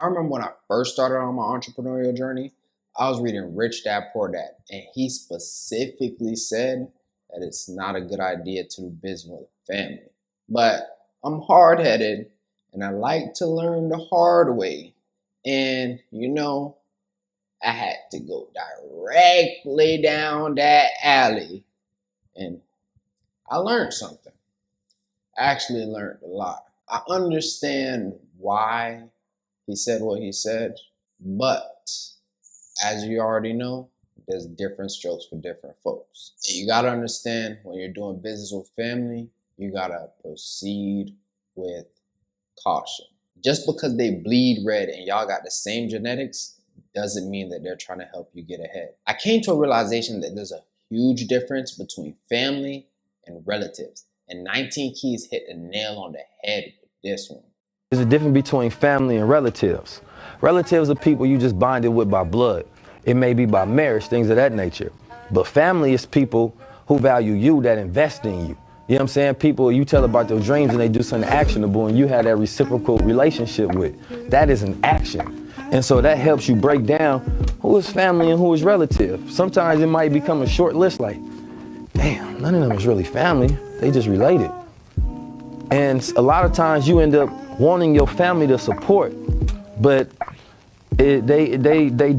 I remember when I first started on my entrepreneurial journey, I was reading Rich Dad Poor Dad, and he specifically said that it's not a good idea to do business with a family. But I'm hard headed and I like to learn the hard way. And I had to go directly down that alley and I learned something. I actually learned a lot. I understand why he said what he said, but as you already know, there's different strokes for different folks. And you gotta understand when you're doing business with family, you gotta proceed with caution. Just because they bleed red and y'all got the same genetics doesn't mean that they're trying to help you get ahead. I came to a realization that there's a huge difference between family and relatives. And 19 Keys hit the nail on the head with this one. There's a difference between family and relatives. Relatives are people you just bonded with by blood. It may be by marriage, things of that nature. But family is people who value you, that invest in you. You know what I'm saying? People you tell about their dreams and they do something actionable and you have that reciprocal relationship with. That is an action. And so that helps you break down who is family and who is relative. Sometimes it might become a short list like, damn, none of them is really family. They just related. And a lot of times you end up wanting your family to support, but they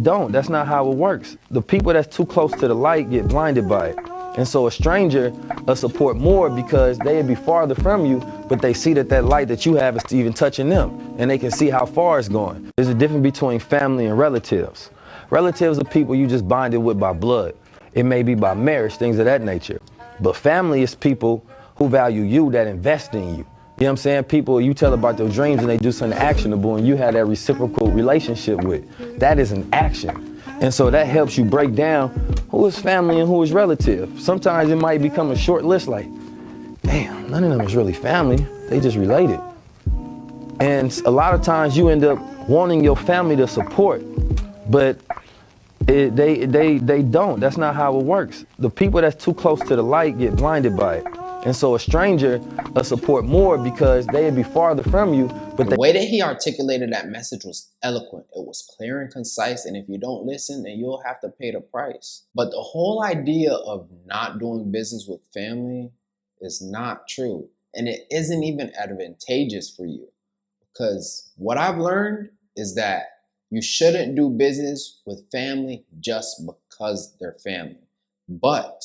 don't. That's not how it works. The people that's too close to the light get blinded by it. And so a stranger will support more because they'd be farther from you, but they see that light that you have is even touching them, and they can see how far it's going. There's a difference between family and relatives. Relatives are people you just bonded with by blood. It may be by marriage, things of that nature. But family is people who value you, that invest in you. You know what I'm saying? People you tell about their dreams and they do something actionable and you have that reciprocal relationship with. That is an action. And so that helps you break down who is family and who is relative. Sometimes it might become a short list like, damn, none of them is really family. They just related. And a lot of times you end up wanting your family to support, but they don't. That's not how it works. The people that's too close to the light get blinded by it. And so a stranger will support more because they'd be farther from you. But the way that he articulated that message was eloquent. It was clear and concise. And if you don't listen, then you'll have to pay the price. But the whole idea of not doing business with family is not true. And it isn't even advantageous for you. Because what I've learned is that you shouldn't do business with family just because they're family. But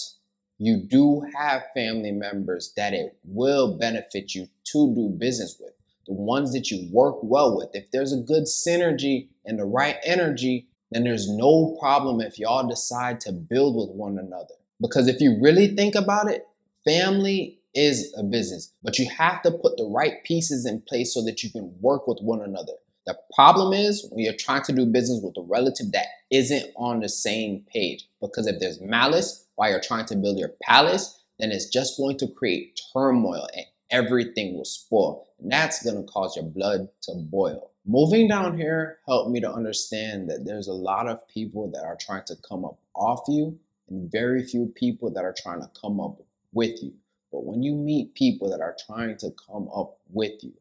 you do have family members that it will benefit you to do business with. The ones that you work well with. If there's a good synergy and the right energy, then there's no problem if y'all decide to build with one another. Because if you really think about it, family is a business, but you have to put the right pieces in place so that you can work with one another. The problem is when you're trying to do business with a relative that isn't on the same page. Because if there's malice while you're trying to build your palace, then it's just going to create turmoil and everything will spoil. And that's going to cause your blood to boil. Moving down here helped me to understand that there's a lot of people that are trying to come up off you and very few people that are trying to come up with you. But when you meet people that are trying to come up with you,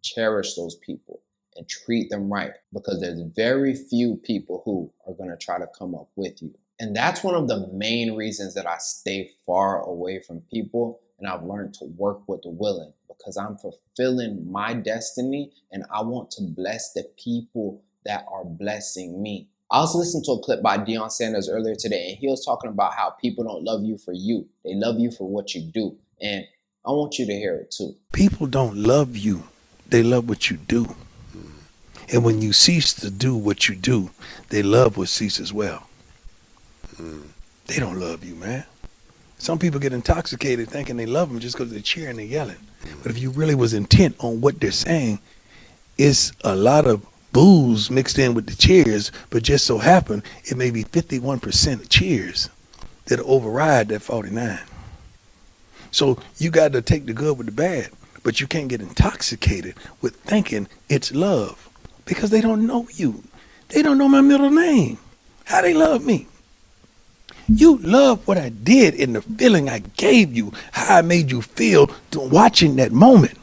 cherish those people and treat them right, because there's very few people who are going to try to come up with you. And that's one of the main reasons that I stay far away from people, and I've learned to work with the willing, because I'm fulfilling my destiny and I want to bless the people that are blessing me. I also listened to a clip by Deion Sanders earlier today, and he was talking about how people don't love you for you. They love you for what you do. And I want you to hear it too. People don't love you. They love what you do. And when you cease to do what you do, they love what cease as well. They don't love you, man. Some people get intoxicated thinking they love them just because they're cheering and yelling. But if you really was intent on what they're saying, it's a lot of booze mixed in with the cheers, but just so happen it may be 51% cheers that override that 49. So you got to take the good with the bad, but you can't get intoxicated with thinking it's love. Because they don't know you. They don't know my middle name. How they love me? You love what I did and the feeling I gave you, how I made you feel watching that moment.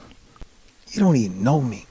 You don't even know me.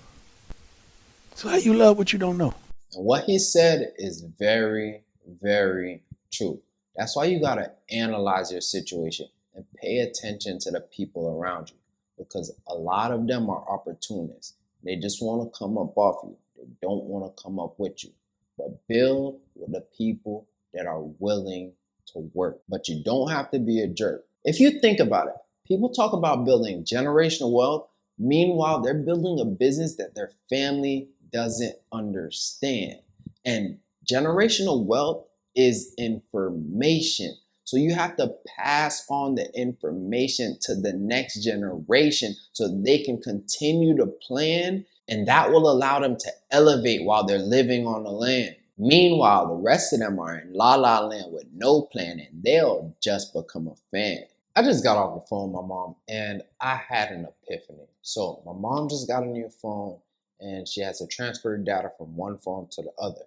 So how you love what you don't know? And what he said is very, very true. That's why you gotta analyze your situation and pay attention to the people around you, because a lot of them are opportunists. They just want to come up off you. They don't want to come up with you. But build with the people that are willing to work. But you don't have to be a jerk. If you think about it, people talk about building generational wealth. Meanwhile, they're building a business that their family doesn't understand. And generational wealth is information. So you have to pass on the information to the next generation so they can continue to plan, and that will allow them to elevate while they're living on the land. Meanwhile, the rest of them are in la la land with no plan, and they'll just become a fan. I just got off the phone with my mom and I had an epiphany. So my mom just got a new phone and she has to transfer data from one phone to the other.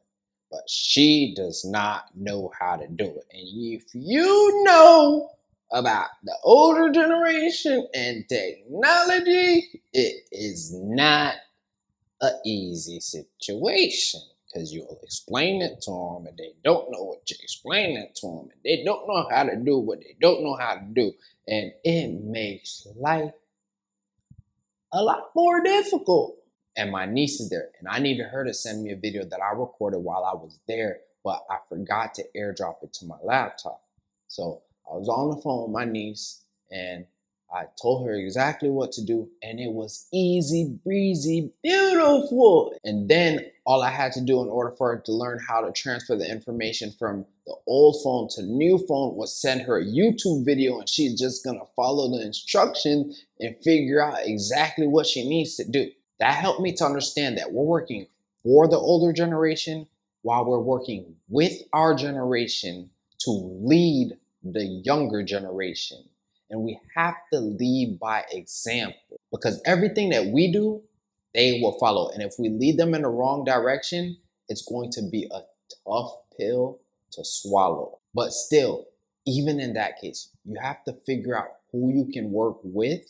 But she does not know how to do it. And if you know about the older generation and technology, it is not an easy situation, because you'll explain it to them and they don't know what you're explaining it to them, and they don't know how to do what they don't know how to do, and it makes life a lot more difficult. And my niece is there, and I needed her to send me a video that I recorded while I was there, but I forgot to airdrop it to my laptop. So I was on the phone with my niece and I told her exactly what to do, and it was easy breezy, beautiful. And then all I had to do in order for her to learn how to transfer the information from the old phone to the new phone was send her a YouTube video, and she's just gonna follow the instructions and figure out exactly what she needs to do. That helped me to understand that we're working for the older generation while we're working with our generation to lead the younger generation. And we have to lead by example, because everything that we do, they will follow. And if we lead them in the wrong direction, it's going to be a tough pill to swallow. But still, even in that case, you have to figure out who you can work with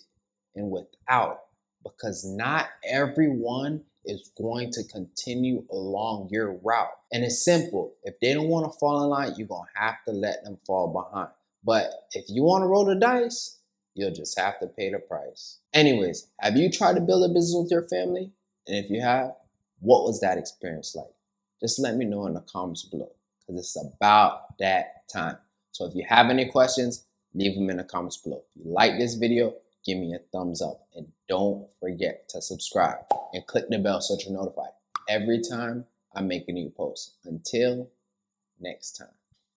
and without, because not everyone is going to continue along your route. And it's simple. If they don't want to fall in line, you're going to have to let them fall behind. But if you want to roll the dice, you'll just have to pay the price. Anyways, have you tried to build a business with your family? And if you have, what was that experience like? Just let me know in the comments below, because it's about that time. So if you have any questions, leave them in the comments below. If you like this video, give me a thumbs up, and don't forget to subscribe and click the bell so you're notified every time I make a new post. Until next time.